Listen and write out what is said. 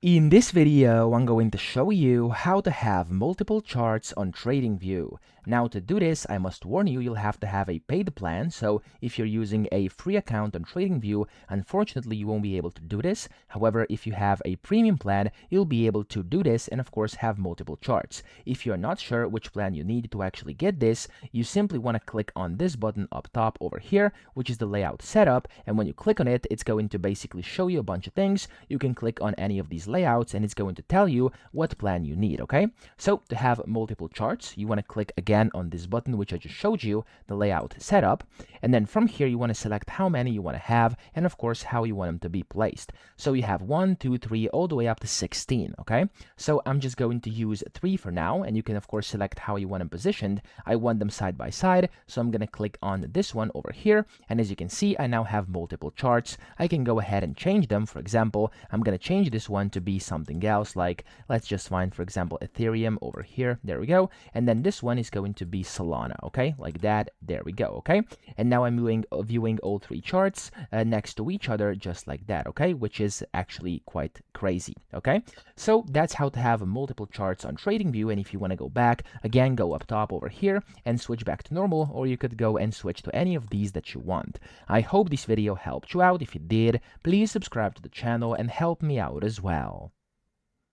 In this video, I'm going to show you how to have multiple charts on TradingView. Now to do this, I must warn you, you'll have to have a paid plan. So if you're using a free account on TradingView, unfortunately, you won't be able to do this. However, if you have a premium plan, you'll be able to do this and of course have multiple charts. If you're not sure which plan you need to actually get this, you simply want to click on this button up top over here, which is the layout setup. And when you click on it, it's going to basically show you a bunch of things. You can click on any of these layouts and it's going to tell you what plan you need. Okay, so to have multiple charts, you want to click again on this button which I just showed you, the layout setup, and then from here you want to select how many you want to have and of course how you want them to be placed. So you have 1, 2, 3 all the way up to 16. Okay, so I'm just going to use 3 for now, and you can of course select how you want them positioned. I want them side by side, so I'm going to click on this one over here, and as you can see I now have multiple charts. I can go ahead and change them. For example, I'm going to change this one to be something else, like let's just find for example Ethereum over here. There we go. And then this one is going to be Solana. Okay, like that. There we go. Okay, and now I'm viewing all 3 charts next to each other just like that. Okay, which is actually quite crazy. Okay, so that's how to have multiple charts on TradingView. And if you want to go back again, go up top over here and switch back to normal, or you could go and switch to any of these that you want. I hope this video helped you out. If it did, please subscribe to the channel and help me out as well.